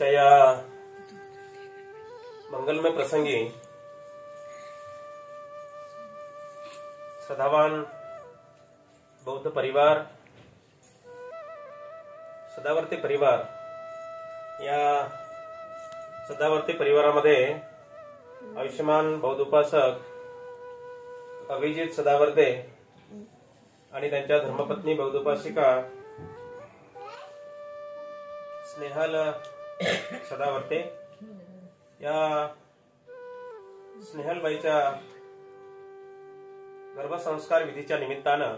आजच्या या मंगलमय प्रसंगी सदावान बौद्ध परिवार, सदावर्ती परिवार या सदावर्ती परिवारामध्ये आयुष्यमान बौद्ध उपासक अभिजित सदावर्ते आणि त्यांच्या धर्मपत्नी बौद्ध उपासिका स्नेहल सदावर्ते या स्नेहलबाईच्या गर्भसंस्कार विधीच्या निमित्तानं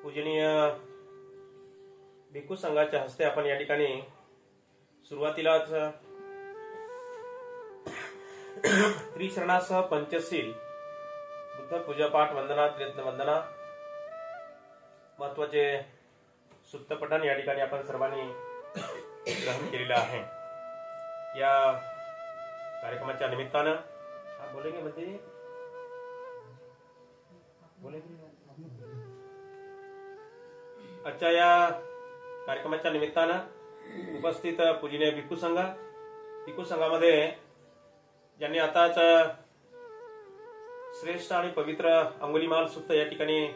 पूजनीय भिक्खू संघाच्या हस्ते आपण या ठिकाणी सुरुवातीलाच त्रिशरणासह पंचशील बुद्ध पूजापाठ वंदना त्रिरत्न वंदना महत्वाचे सुत्तपठण या ठिकाणी आपण सर्वांनी ग्रहण केलेलं आहे। या कार्यक्रमाच्या निमित्तानं बोलेंगे म्हणजे आजच्या या कार्यक्रमाच्या निमित्तानं उपस्थित पूजनीय भिक्खू संघामध्ये ज्यांनी आताच श्रेष्ठ आणि पवित्र अंगुलीमाल सुत्त या ठिकाणी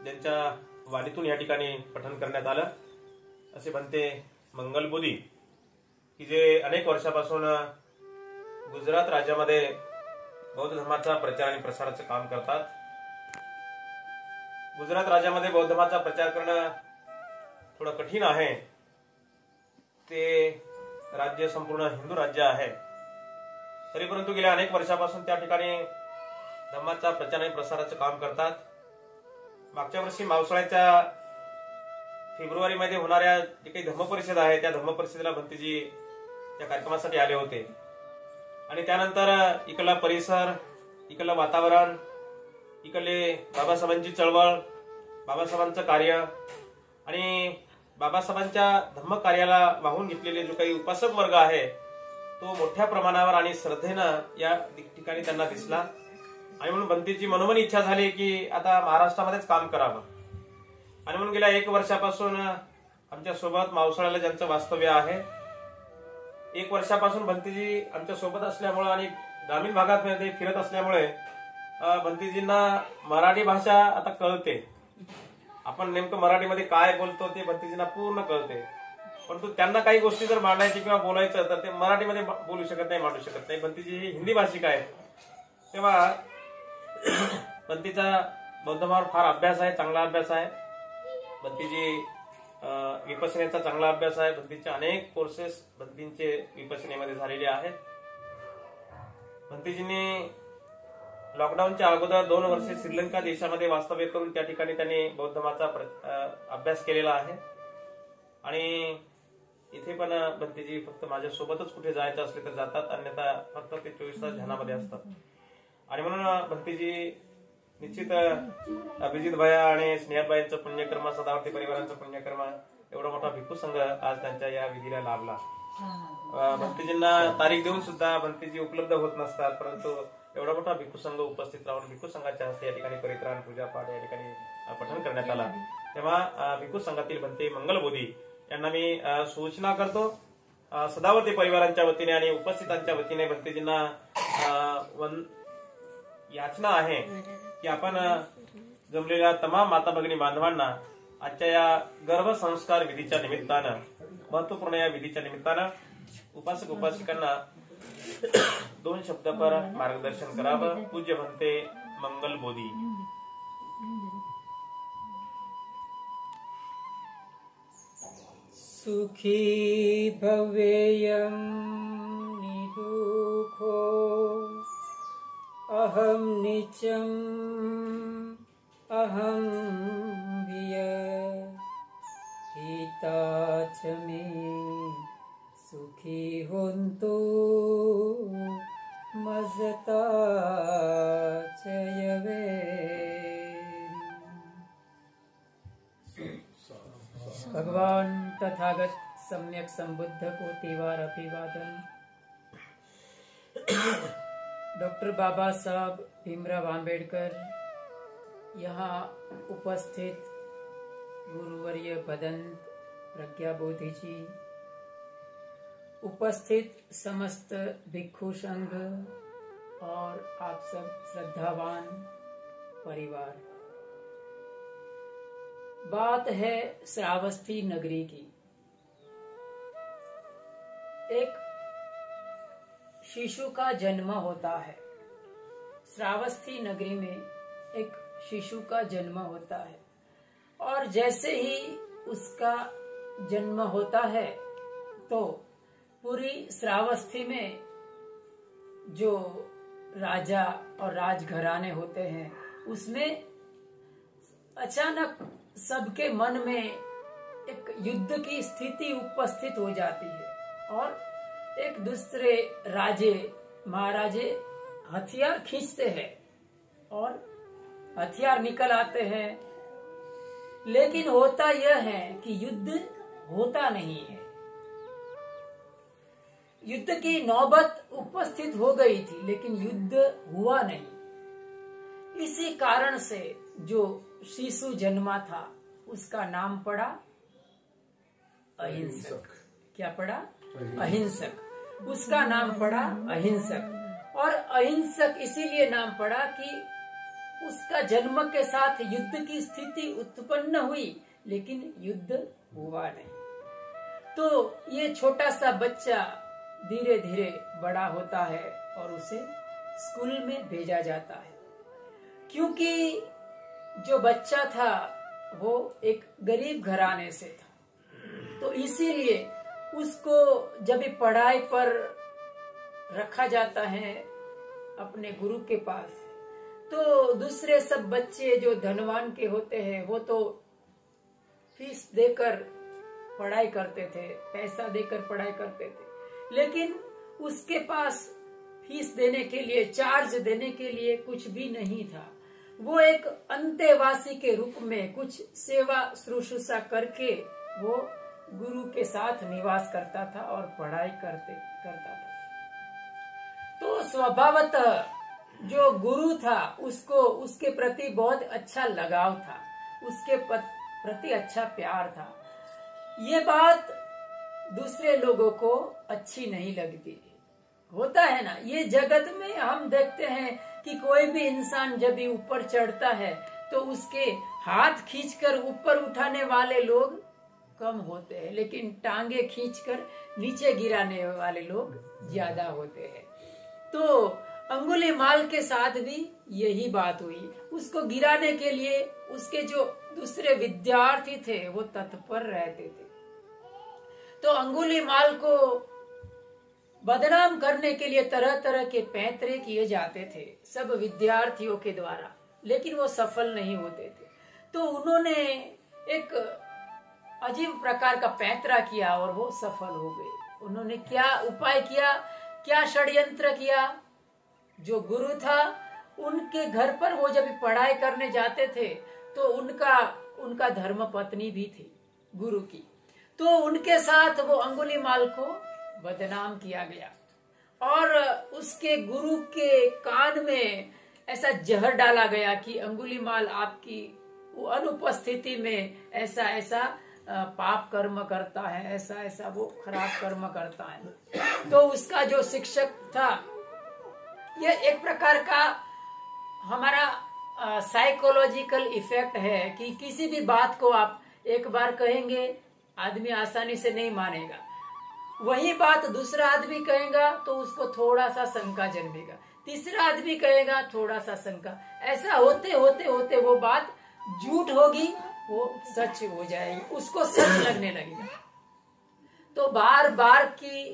ज्यांच्या वाणीतून या ठिकाणी पठण करण्यात आलं असे म्हणते मंगलबोधी, की जे अनेक वर्षापासून गुजरात राज्यामध्ये बौद्ध धर्माचा प्रचार आणि प्रसाराचं काम करतात। गुजरात राज्यामध्ये बौद्ध धर्माचा प्रचार करणं थोडं कठीण आहे। ते राज्य संपूर्ण हिंदू राज्य आहे, तरी परंतु गेल्या अनेक वर्षापासून त्या ठिकाणी धर्माचा प्रचार आणि प्रसाराचं काम करतात। मागच्या वर्षी मावसाळ्याच्या फेब्रुवारीमध्ये होणाऱ्या जे काही धम्मपरिषद आहे त्या धम्मपरिषदेला भंतेजी त्या कार्यक्रमासाठी आले होते आणि त्यानंतर इकडला परिसर, इकडलं वातावरण, इकडले बाबासाहेबांची चळवळ, बाबासाहेबांचं कार्य आणि बाबासाहेबांच्या धम्म कार्याला वाहून घेतलेले जो काही उपासक वर्ग आहे तो मोठ्या प्रमाणावर आणि श्रद्धेनं या ठिकाणी त्यांना दिसला आणि म्हणून भंतेची मनोमन इच्छा झाली की आता महाराष्ट्रामध्येच काम करावं आणि म्हणून गेल्या 1 वर्षापासून आमच्या सोबत मावसाळ्याला ज्यांचं वास्तव्य आहे, 1 वर्षापासून भंतेजी आमच्या सोबत असल्यामुळे आणि ग्रामीण भागात फिरत असल्यामुळे भंतेजींना मराठी भाषा आता कळते। आपण नेमकं मराठीमध्ये काय बोलतो ते भंतेजींना पूर्ण कळते, परंतु त्यांना काही गोष्टी जर मांडायची किंवा बोलायचं तर ते मराठीमध्ये बोलू शकत नाही, मांडू शकत नाही। भंतेजी हिंदी भाषिक आहे, तेव्हा भंतेचा बौद्ध धर्मावर फार अभ्यास आहे, चांगला अभ्यास आहे। भंतेजी विपश्यनेचा चांगला अभ्यास आहे। भंतेचे अनेक कोर्सेस भंतेचे विपश्यनेमध्ये झालेले आहेत। भंतेजींनी लॉकडाऊनच्या अगोदर 2 वर्षे श्रीलंका देशामध्ये वास्तव्य करून त्या ठिकाणी त्यांनी बौद्ध धर्माचा अभ्यास केलेला आहे आणि इथे पण भंतेजी फक्त माझ्या सोबतच कुठे जायचं असले तर जातात, अन्यथा फक्त ते 24 तास ध्यानामध्ये असतात आणि म्हणून भंतेजी निश्चित अभिजित भैया आणि स्नेहलबाईंचं पुण्यकर्म, सदावर्ती परिवारांचं पुण्यकर्म, एवढा मोठा भिक्खू संघ आज त्यांच्या या विधीला लाभला। भंतेजींना तारीख देऊन सुद्धा भंतेजी उपलब्ध होत नसतात, परंतु एवढा मोठा भिक्खू संघ उपस्थित राहून भिक्खू संघाच्या हस्ते या ठिकाणी परित्राण पूजापाठ या ठिकाणी पठण करण्यात आला। तेव्हा भिक्खू संघातील भंते मंगलबोधी यांना मी सूचना करतो सदावर्ती परिवारांच्या वतीने आणि उपस्थितांच्या वतीने भंतेजींना याचना आहे की आपण जमलेल्या तमाम माता भगिनी बांधवांना आजच्या या गर्भसंस्कार विधीच्या निमित्तानं, महत्वपूर्ण या विधीच्या निमित्तानं उपासक उपासिकांना 2 शब्दापर मार्गदर्शन करावं। पूज्य भंते मंगलबोधी। सुखी भवेयं निदुःखो अहं नित्यं अहं विय हिता च मे सुखी होन्तु मजता च यवे। भगवान तथागत सम्यक संबुद्ध कोटिवार अभिवादन। डॉक्टर बाबा साहब भीमराव आंबेडकर, यहाँ उपस्थित गुरुवर्य भदंत प्रज्ञा बोधी जी, उपस्थित समस्त भिक्षु संघ और आप सब श्रद्धावान परिवार, बात है श्रावस्ती नगरी की। एक शिशु का जन्म होता है। श्रावस्ती नगरी में एक शिशु का जन्म होता है और जैसे ही उसका जन्म होता है तो पूरी श्रावस्ती में जो राजा और राजघराने होते हैं उसमें अचानक सबके मन में एक युद्ध की स्थिति उपस्थित हो जाती है और एक दूसरे राजे महाराजे हथियार खींचते हैं और हथियार निकल आते हैं, लेकिन होता यह है कि युद्ध होता नहीं है। युद्ध की नौबत उपस्थित हो गई थी लेकिन युद्ध हुआ नहीं। इसी कारण से जो शिशु जन्मा था उसका नाम पड़ा अहिंसक। क्या पड़ा? अहिंसक। उसका नाम पड़ा अहिंसक। और अहिंसक इसीलिए नाम पड़ा कि उसका जन्म के साथ युद्ध की स्थिति उत्पन्न हुई लेकिन युद्ध हुआ नहीं। तो ये छोटा सा बच्चा धीरे धीरे बड़ा होता है और उसे स्कूल में भेजा जाता है, क्योंकि जो बच्चा था वो एक गरीब घराने से था। तो इसीलिए उसको जब पढ़ाई पर रखा जाता है अपने गुरु के पास, तो दूसरे सब बच्चे जो धनवान के होते हैं वो तो फीस देकर पढ़ाई करते थे, पैसा देकर पढ़ाई करते थे, लेकिन उसके पास फीस देने के लिए, चार्ज देने के लिए कुछ भी नहीं था। वो एक अंतेवासी के रूप में कुछ सेवा शुश्रूषा करके वो गुरु के साथ निवास करता था और पढ़ाई करता था। तो स्वभावतः जो गुरु था उसको उसके प्रति बहुत अच्छा लगाव था, उसके प्रति अच्छा प्यार था। ये बात दूसरे लोगों को अच्छी नहीं लगती। होता है ना, ये जगत में हम देखते हैं कि कोई भी इंसान जब भी ऊपर चढ़ता है तो उसके हाथ खींचकर ऊपर उठाने वाले लोग कम होते हैं, लेकिन टांगे खींचकर नीचे गिराने वाले लोग ज्यादा होते हैं। तो अंगुलीमाल के साथ भी यही बात हुई। उसको गिराने के लिए उसके जो दूसरे विद्यार्थी थे वो तत्पर रहते थे। तो अंगुलीमाल को बदनाम करने के लिए तरह तरह के पैंतरे किए जाते थे सब विद्यार्थियों के द्वारा, लेकिन वो सफल नहीं होते थे। तो उन्होंने एक अजीब प्रकार का पैंतरा किया और वो सफल हो गए। उन्होंने क्या उपाय किया, क्या षड्यंत्र किया? जो गुरु था उनके घर पर वो जब पढ़ाई करने जाते थे तो उनका धर्म पत्नी भी थी गुरु की। तो उनके साथ वो अंगुलीमाल को बदनाम किया गया और उसके गुरु के कान में ऐसा जहर डाला गया कि अंगुलीमाल आपकी अनुपस्थिति में ऐसा ऐसा पाप कर्म करता है, ऐसा ऐसा वो खराब कर्म करता है। तो उसका जो शिक्षक था, यह एक प्रकार का हमारा साइकोलॉजिकल इफेक्ट है कि किसी भी बात को आप एक बार कहेंगे आदमी आसानी से नहीं मानेगा, वही बात दूसरा आदमी कहेगा तो उसको थोड़ा सा शंका जन्मेगा, तीसरा आदमी कहेगा थोड़ा सा शंका, ऐसा होते होते होते वो बात झूठ होगी, वो सच हो जाएगी, उसको सच लगने लगेगा। तो बार बार की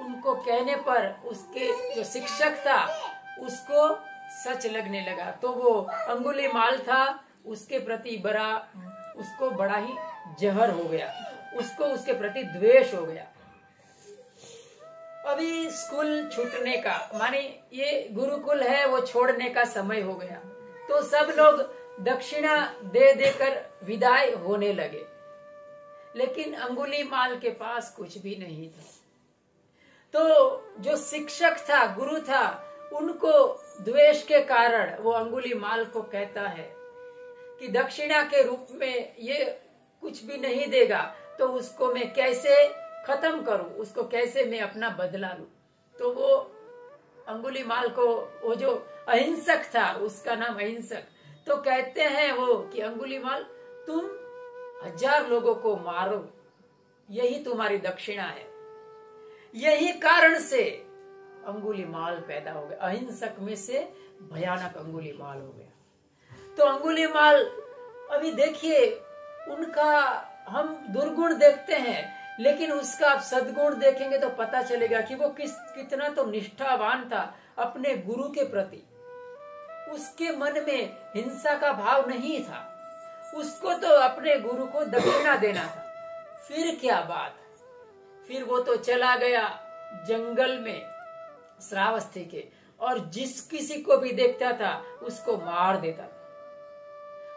उनको कहने पर उसके जो शिक्षक था उसको सच लगने लगा। तो वो अंगुलीमाल था उसके प्रति उसको बड़ा ही जहर हो गया, उसको उसके प्रति द्वेष हो गया। अभी स्कूल छूटने का माने ये गुरुकुल है वो छोड़ने का समय हो गया, तो सब लोग दक्षिणा दे देकर विदाई होने लगे, लेकिन अंगुलीमाल के पास कुछ भी नहीं था। तो जो शिक्षक था, गुरु था, उनको द्वेष के कारण वो अंगुलीमाल को कहता है कि दक्षिणा के रूप में ये कुछ भी नहीं देगा तो उसको मैं कैसे खत्म करूं, उसको कैसे मैं अपना बदला लूं। तो वो अंगुलीमाल को, वो जो अहिंसक था उसका नाम अहिंसक, तो कहते हैं वो कि अंगुलीमाल तुम 1000 लोगों को मारो, यही तुम्हारी दक्षिणा है। यही कारण से अंगुलीमाल पैदा हो गया, अहिंसक में से भयानक अंगुलीमाल हो गया। तो अंगुलीमाल, अभी देखिए उनका हम दुर्गुण देखते हैं, लेकिन उसका आप सद्गुण देखेंगे तो पता चलेगा कि वो कितना तो निष्ठावान था अपने गुरु के प्रति। उसके मन में हिंसा का भाव नहीं था, उसको तो अपने गुरु को दक्षिणा देना था। फिर क्या बात, फिर वो तो चला गया जंगल में श्रावस्ती के, और जिस किसी को भी देखता था उसको मार देता था।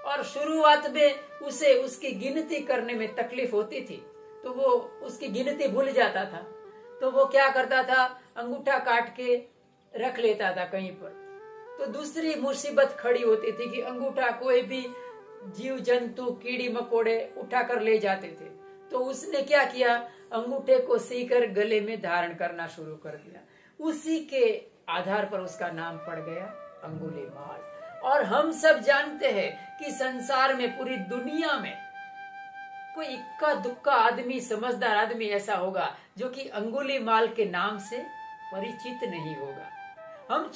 और शुरुआत में उसे उसकी गिनती करने में तकलीफ होती थी, तो वो उसकी गिनती भूल जाता था। तो वो क्या करता था, अंगूठा काट के रख लेता था कहीं पर। तो दूसरी मुसीबत खड़ी होती थी कि अंगूठा कोई भी जीव जंतु, कीड़ी मकोड़े उठा कर ले जाते थे। तो उसने क्या किया, अंगूठे को सीकर गले में धारण करना शुरू कर दिया। उसी के आधार पर उसका नाम पड़ गया अंगुलीमाल। और हम सब जानते हैं कि संसार में, पूरी दुनिया में कोई इक्का दुक्का आदमी, समझदार आदमी ऐसा होगा जो कि अंगुलीमाल के नाम से परिचित नहीं होगा। हम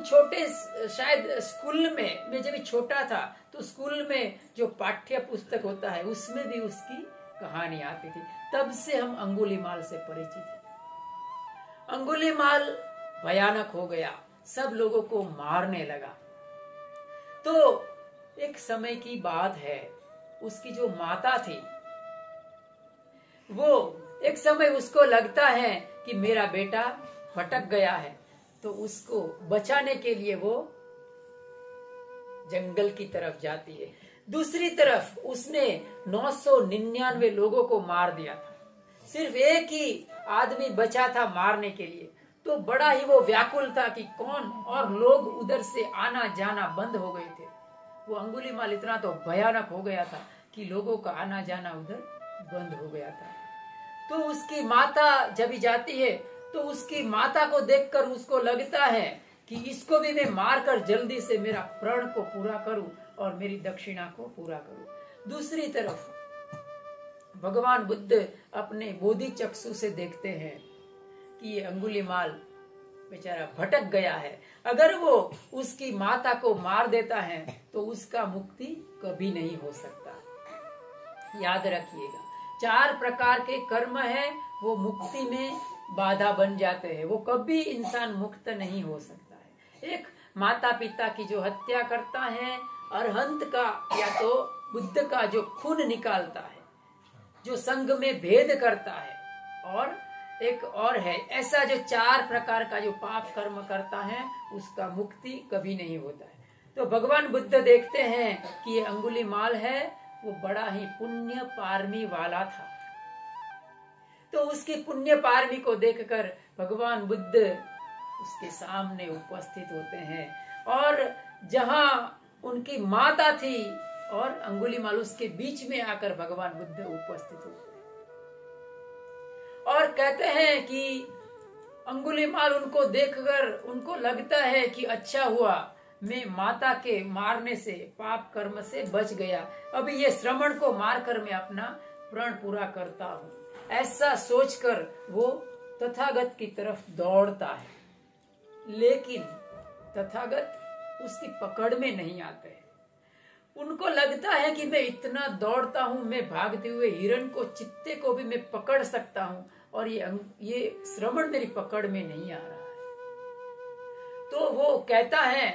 छोटे शायद स्कूल में, मैं जब छोटा था तो स्कूल में जो पाठ्य पुस्तक होता है उसमें भी उसकी कहानी आती थी, तब से हम अंगुलीमाल से परिचित हैं। अंगुलीमाल भयानक हो गया, सब लोगों को मारने लगा। तो एक समय की बात है, उसकी जो माता थी, वो एक समय उसको लगता है कि मेरा बेटा भटक गया है, तो उसको बचाने के लिए वो जंगल की तरफ जाती है। दूसरी तरफ उसने 999 लोगों को मार दिया था, सिर्फ एक ही आदमी बचा था मारने के लिए। तो बड़ा ही वो व्याकुल था कि कौन, और लोग उधर से आना जाना बंद हो गए थे। वो अंगुलीमाल इतना तो भयानक हो गया था कि लोगों का आना जाना उधर बंद हो गया था। तो उसकी माता जब जाती है तो उसकी माता को देखकर उसको लगता है कि इसको भी मैं मारकर जल्दी से मेरा प्रण को पूरा करूं और मेरी दक्षिणा को पूरा करूं। दूसरी तरफ भगवान बुद्ध अपने बोधि चक्षु से देखते हैं कि ये अंगुलीमाल बेचारा भटक गया है, अगर वो उसकी माता को मार देता है तो उसका मुक्ति कभी नहीं हो सकता। याद रखिएगा, 4 प्रकार के कर्म है, वो मुक्ति में बाधा बन जाते हैं, वो कभी इंसान मुक्त नहीं हो सकता है। एक माता पिता की जो हत्या करता है, अरहंत का या तो बुद्ध का जो खून निकालता है, जो संघ में भेद करता है, और एक और है ऐसा जो 4 प्रकार का जो पाप कर्म करता है, उसका मुक्ति कभी नहीं होता है। तो भगवान बुद्ध देखते हैं कि ये अंगुलीमाल है, वो बड़ा ही पुण्य पारमी वाला था। तो उसकी पुण्य पारमी को देखकर भगवान बुद्ध उसके सामने उपस्थित होते हैं, और जहां उनकी माता थी और अंगुलीमाल, उसके बीच में आकर भगवान बुद्ध उपस्थित होते हैं और कहते हैं कि अंगुलीमाल उनको देखकर उनको लगता है कि अच्छा हुआ मैं माता के मारने से, पाप कर्म से बच गया, अभी ये श्रमण को मारकर मैं अपना प्रण पूरा करता हूँ। ऐसा सोचकर वो तथागत की तरफ दौड़ता है, लेकिन तथागत उसकी पकड़ में नहीं आते हैं। उनको लगता है कि मैं इतना दौड़ता हूँ, मैं भागते हुए हिरण को, चित्ते को भी मैं पकड़ सकता हूँ, और ये श्रवण मेरी पकड़ में नहीं आ रहा है। तो वो कहता है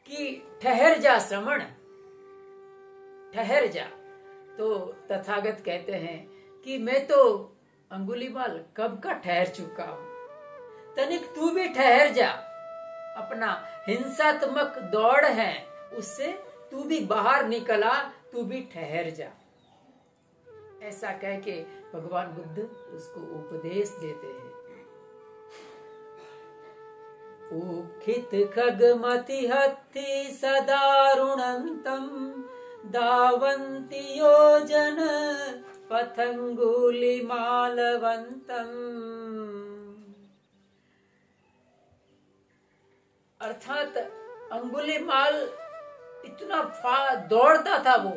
कि ठहर जा श्रवण, ठहर जा। तो तथागत कहते हैं कि मैं तो अंगुलीमाल कब का ठहर चुका हूं, तनिक तू भी ठहर जा, अपना हिंसात्मक दौड़ है उससे तू भी बाहर निकला, तू भी ठहर जा। ऐसा कह के भगवान बुद्ध उसको उपदेश देते हैं। उखित खगमति हत्ति सदारुणंतम दावंति योजन पथंगुलिमालवंतम्। अर्थात अंगुलिमाल इतना दौड़ता था, वो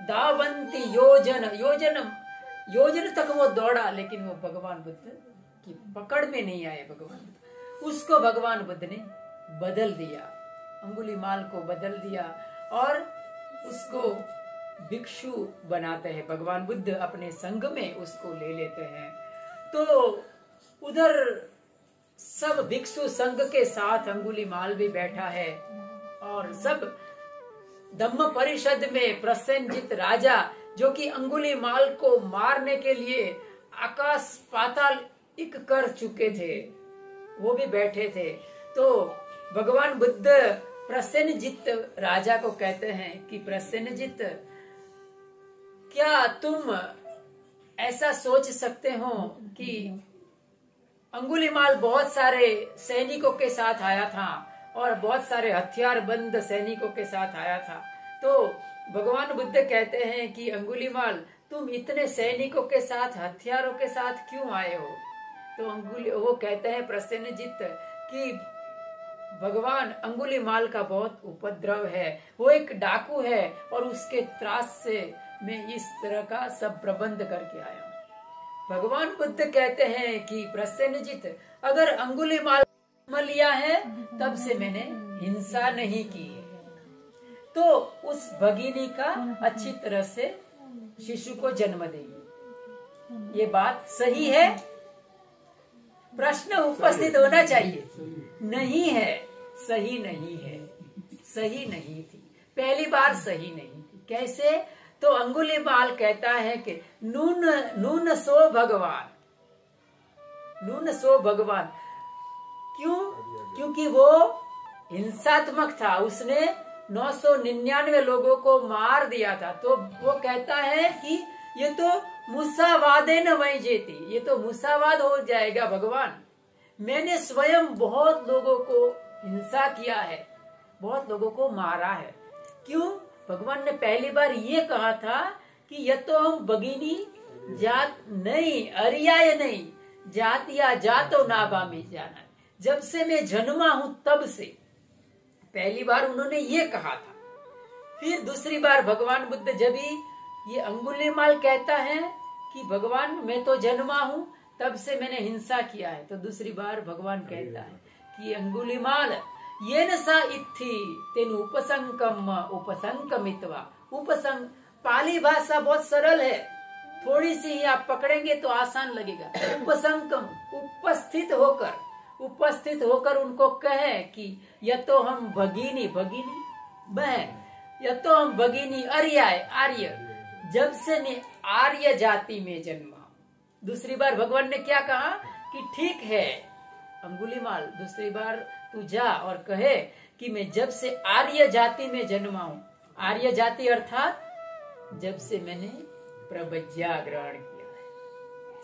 दावंती योजन तक वो दौड़ा, लेकिन वो भगवान बुद्ध की पकड़ में नहीं आए। भगवान बुद्ध उसको भगवान बुद्ध ने बदल दिया, अंगुलिमाल को बदल दिया और उसको भिक्षु बनाते हैं। भगवान बुद्ध अपने संघ में उसको ले लेते हैं। तो उधर सब भिक्षु संघ के साथ अंगुलिमाल भी बैठा है और सब धम्म परिषद में प्रसेनजित राजा, जो कि अंगुलिमाल को मारने के लिए आकाश पाताल एक कर चुके थे, वो भी बैठे थे। तो भगवान बुद्ध प्रसेनजित राजा को कहते हैं कि प्रसेनजित, क्या तुम ऐसा सोच सकते हो कि अंगुलिमाल बहुत सारे सैनिकों के साथ आया था और बहुत सारे हथियारबंद सैनिकों के साथ आया था। तो भगवान बुद्ध कहते हैं कि अंगुलिमाल, तुम इतने सैनिकों के साथ, हथियारों के साथ क्यों आए हो? तो वो कहते हैं प्रसेनजित कि भगवान, अंगुलिमाल का बहुत उपद्रव है, वो एक डाकू है और उसके त्रास से मैं इस तरह का सब प्रबंध करके आया हूँ। भगवान बुद्ध कहते हैं कि प्रसेनजित, अगर अंगुलिमाल जन्म लिया है तब से मैंने हिंसा नहीं की है, तो उस भगिनी का अच्छी तरह से शिशु को जन्म देगी। ये बात सही है? प्रश्न उपस्थित होना चाहिए। नहीं है, सही नहीं है, सही नहीं थी, पहली बार सही नहीं थी। कैसे? तो अंगुलिमाल कहता है कि नून सो भगवान, नून सो भगवान। क्यों? क्योंकि वो हिंसात्मक था, उसने 999 लोगों को मार दिया था। तो वो कहता है कि ये तो मुसावादे न वही जेती, ये तो मुसावाद हो जाएगा भगवान। मैंने स्वयं बहुत लोगों को हिंसा किया है, बहुत लोगों को मारा है। क्यों? भगवान ने पहली बार ये कहा था कि यह तो हम भगिनी जात नहीं, अरियाय नहीं, जातिया जातो नाबामी जाना। जब से मैं जन्मा हूं तब से, पहली बार उन्होंने ये कहा था। फिर दूसरी बार भगवान बुद्ध जब ये अंगुलिमाल कहता है कि भगवान मैं तो जन्मा हूं तब से मैंने हिंसा किया है, तो दूसरी बार भगवान कहता है कि अंगुलिमाल ये न सा इत्थि तेनु उपसंकमित्वा। उपसंग पाली भाषा बहुत सरल है, थोड़ी सी ही आप पकड़ेंगे तो आसान लगेगा। उपसंकम, उपस्थित होकर उनको कहे कि यह तो हम भगिनी बहन, यह तो हम भगिनी आर्य, जब से मैं आर्य जाति में जन्मा। दूसरी बार भगवान ने क्या कहा कि ठीक है अंगुलिमाल, दूसरी बार तू जा और कहे कि मैं जब से आर्य जाति में जन्मा हूं। आर्य जाति अर्थात जब से मैंने प्रबज्ञा ग्रहण किया है,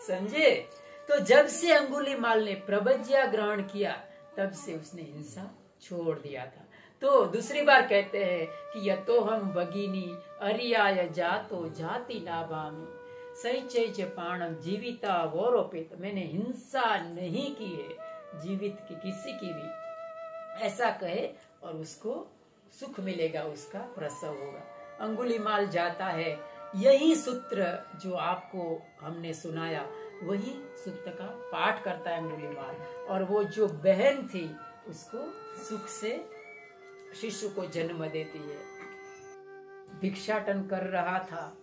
समझे? तो जब से अंगुलिमाल ने प्रबज्ञा ग्रहण किया तब से उसने हिंसा छोड़ दिया था। तो दूसरी बार कहते हैं कि यह तो हम भगिनी अरियाय जातो जाति नाभामी सैचैच पाणम जीविता वोरोपित। मैंने हिंसा नहीं की है जीवित की किसी की भी, ऐसा कहे और उसको सुख मिलेगा, उसका प्रसव होगा। अंगुलिमाल जाता है, यही सूत्र जो आपको हमने सुनाया वही सूत्र का पाठ करता है अंगुलिमाल, और वो जो बहन थी उसको सुख से शिशु को जन्म देती है। भिक्षाटन कर रहा था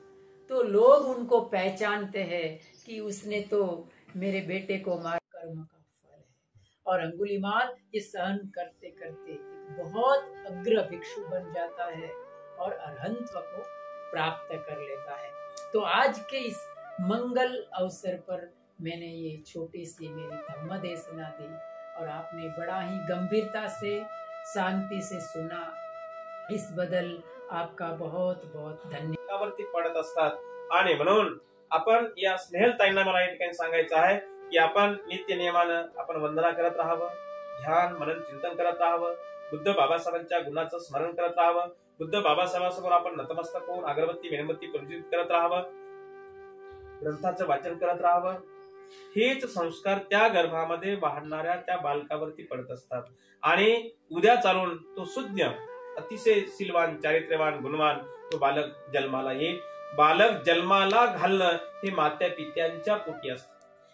तो लोग उनको पहचानते हैं कि उसने तो मेरे बेटे को मार कर्म का फल है। और अंगुलिमाल ये सहन करते करते बहुत अग्र भिक्षु बन जाता है और अरहंत्व को प्राप्त कर लेता है। तो आज के इस मंगल अवसर पर मैंने ये छोटी सी मेरी धम्म देशना दी और आपने बड़ा ही गंभीरता से शांति से सुना, इस बदल आपका बहुत बहुत धन्यवाद। वरती पडत असतात आणि म्हणून आपण या स्नेहलताईंना मला या ठिकाणी सांगायचं आहे की आपण नित्य नियमानं आपण वंदना करत राहावं, ध्यान मनन चिंतन करत राहावं, बुद्ध बाबासाहेबांच्या गुणाचं स्मरण करत राहावं, बुद्ध बाबासाहेबांसमोर आपण नतमस्तक होऊन अगरबत्ती मेणबत्ती प्रज्वलित करत राहावं ग्रंथाचं वाचन करत राहावं. हेच संस्कार त्या गर्भामध्ये वाढणाऱ्या त्या बालकावरती पडत असतात आणि उद्या चालून तो सुज्ञ, अतिशय शीलवान, चारित्र्यवान, गुणवान तो बालक जन्माला येईल. बालक जन्माला घालणं हे मात्या पित्यांच्या पोटी असतं.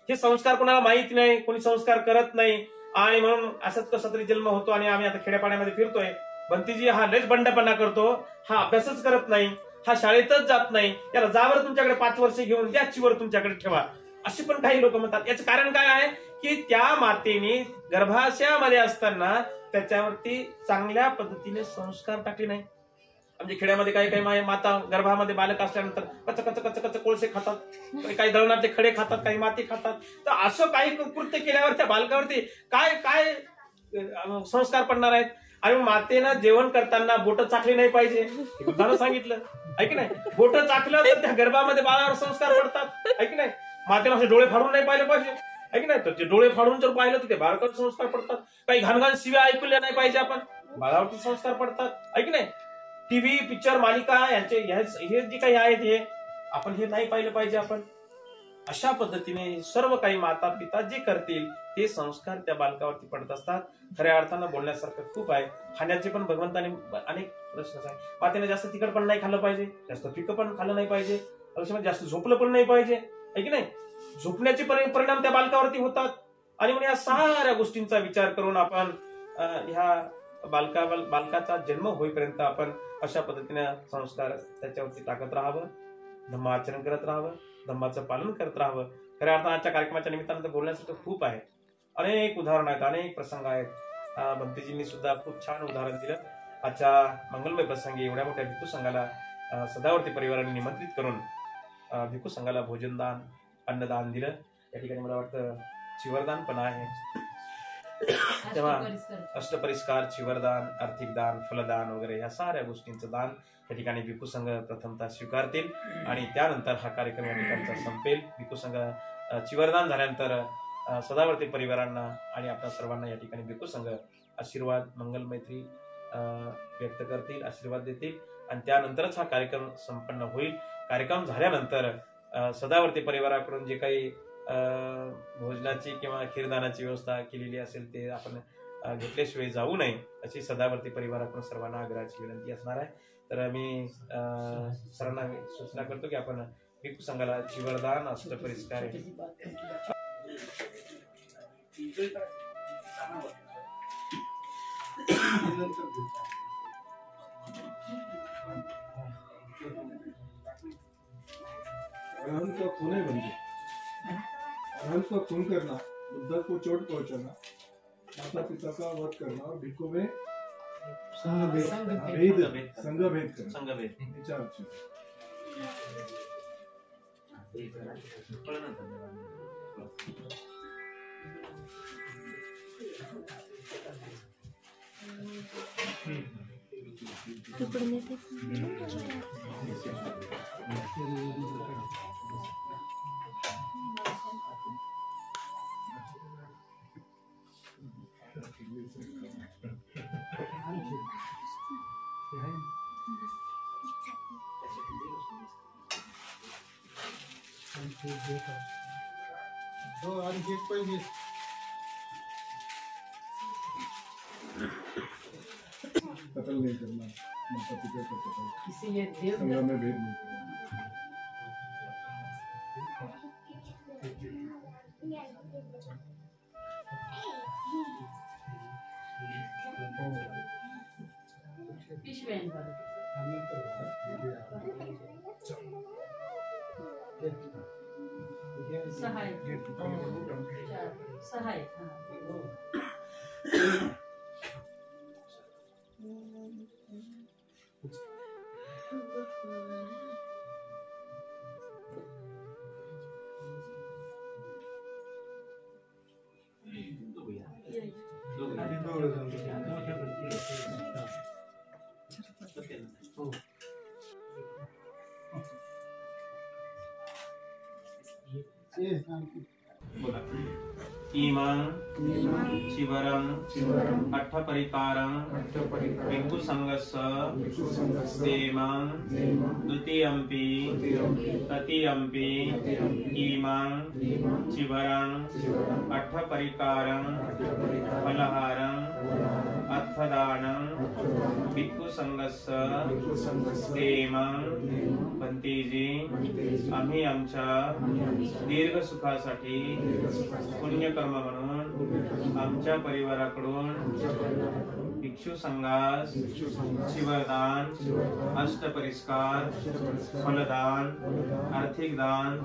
हे संस्कार कोणाला माहित नाही, कोणी संस्कार करत नाही आणि म्हणून असंच कसा तरी जन्म होतो. आणि आम्ही आता खेड्यापाड्यामध्ये फिरतोय, भंतीजी हा लयच बंडपणा करतो, हा अभ्यासच करत नाही, हा शाळेतच जात नाही, त्याला जावर तुमच्याकडे 5 वर्ष घेऊन द्या, चिवर तुमच्याकडे ठेवा, असे पण काही लोक म्हणतात. याचं कारण काय आहे की त्या मातेने गर्भाशयामध्ये असताना त्याच्यावरती चांगल्या पद्धतीने संस्कार टाकले नाही. म्हणजे खेड्यामध्ये काही काही माता गर्भामध्ये बालक असल्यानंतर कच कच कच कच कोळसे खातात, काही दळणातले खडे खातात, काही माती खातात. तर असं काही कृत्य केल्यावर त्या बालकावरती काय काय संस्कार पडणार आहेत. आणि मातेनं जेवण करताना बोट चाकली नाही पाहिजे, बुद्धानं सांगितलं ऐक नाही. बोट चाकलं तर त्या गर्भामध्ये बाळावर संस्कार पडतात ऐक नाही. मातेनं असे डोळे फाडून नाही पाहिले पाहिजे ऐक नाही. तर ते डोळे फाडून जर पाहिलं तर ते बाळकावर संस्कार पडतात. काही घाणघाण शिव्या ऐकल्या नाही पाहिजे आपण, बाळावरती संस्कार पडतात ऐक नाही. टीव्ही, पिक्चर, मालिका यांचे हे जे काही आहेत हे आपण हे नाही पाहिलं पाहिजे आपण. अशा पद्धतीने सर्व काही माता पिता जे करतील ते संस्कार त्या बालकावरती पडत असतात. खऱ्या अर्थानं बोलण्यासारखं खूप आहे. खाण्याचे पण भगवंताने अनेक प्रश्न आहे. मातेने जास्त तिखट पण नाही खाल्लं पाहिजे, जास्त फिकं पण खाल्लं नाही पाहिजे, जास्त झोपलं पण नाही पाहिजे आहे की नाही. झोपण्याचे परिणाम त्या बालकावरती होतात. आणि म्हणून या साऱ्या गोष्टींचा विचार करून आपण ह्या बालकाचा जन्म होईपर्यंत आपण अशा पद्धतीने संस्कार त्याच्यावरती टाकत राहावं, धम्माचरण करत राहावं, धम्माचं पालन करत राहावं. खऱ्या अर्थानं आजच्या कार्यक्रमाच्या निमित्तानं बोलण्यासाठी खूप आहे, अनेक उदाहरण आहेत, अनेक प्रसंग आहेत. भक्तीजींनी सुद्धा खूप छान उदाहरण दिलं. आजच्या मंगलमय प्रसंगी एवढ्या मोठ्या भिक्खू संघाला सदावर्ती परिवाराने निमंत्रित करून भिक्खू संघाला भोजनदान, अन्नदान दिलं. या ठिकाणी मला वाटतं चिवरदान पण आहे. तेव्हा अष्टपरिष्कार, चिवरदान, आर्थिक दान, फलदान वगैरे या साऱ्या गोष्टींचं दान या ठिकाणी भिक्खू संघ प्रथमतः स्वीकारतील आणि त्यानंतर हा कार्यक्रम या ठिकाणचा संपेल. भिक्खू संघ चिवरदान झाल्यानंतर सदावर्ती परिवारांना आणि आपल्या सर्वांना या ठिकाणी भिक्खू संघ आशीर्वाद, मंगल मैत्री व्यक्त करतील, आशीर्वाद देतील आणि त्यानंतरच हा कार्यक्रम संपन्न होईल. कार्यक्रम झाल्यानंतर सदावर्ती परिवाराकडून जे काही भोजनाची किंवा खीरदानाची व्यवस्था केलेली असेल ते आपण घेतल्याशिवाय जाऊ नये अशी सदावर्ती परिवाराकडून सर्वांना आग्रहाची विनंती असणार आहे. तर मी सर्वांना सूचना करतो की आपण भिक्खू संघाला चिवरदान, अष्टपरिष्कार अरहंत का खून है बंदे, अरहंत का खून करना, बुद्धा को चोट पहुंचाना, माता पिता का वध करना और भिक्खू में संघभेद करना, विचार कत्ल नहीं करना, माता पिता का कत्ल, इसीलिए संघ में भेद नहीं करना। सहाय इमान चिवरं अट्ठपरिकारं भिक्षुसङ्घस्य देमं द्वितीयम्पि तृतीयम्पि इमं चिवरं अट्ठपरिकारं फलहारं अर्थदानं भिक्षुसङ्घस्य देमं पंतीजी आम्ही आमच्या दीर्घ सुखासाठी पुण्यकर्म म्हणून आमच्या परिवाराकडून भिक्षू संघास शिवदान अष्टपरिस्कार फलदान आर्थिक दान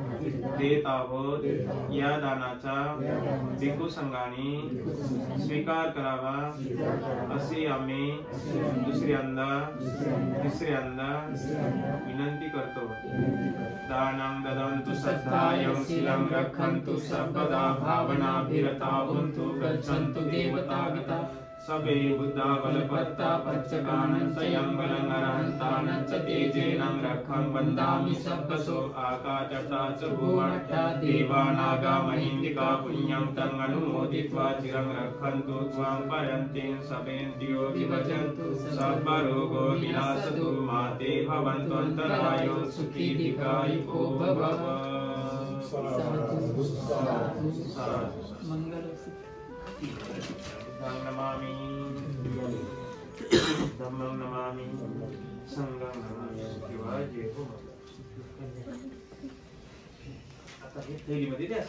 देत आहोत। या दानाचा भिक्षू संघाने स्वीकार करावा अशी आम्ही दुसऱ्यांदा तिसऱ्यांदा विनंती करतो। दानं ददन्तु श्रद्धायं शीलं रक्षन्तु सर्वदा भावनाभिरता भवन्तु गच्छन्तु देवतागता सबे बुद्धा बलपत्ता पच्चकानन्तयं बलं अरहन्तानञ्च तेजेनं रक्षं वन्दामि सब्बसो आकाशता च भुवनः देवानागा महिन्दिका पुण्यं तं अनुमोदित्वा चिरं रक्षन्तु त्वां परन्तिं सपेन्द्रियो विभजन्तु सर्वरोगो विनाशतु मा ते भवन्तु अन्तरायो सुखी दीर्घायुको भव। धम्मं नमामि धम्मं नमामि संघं नमामि। किंवा जे हो आता हे थैलीमध्ये द्या।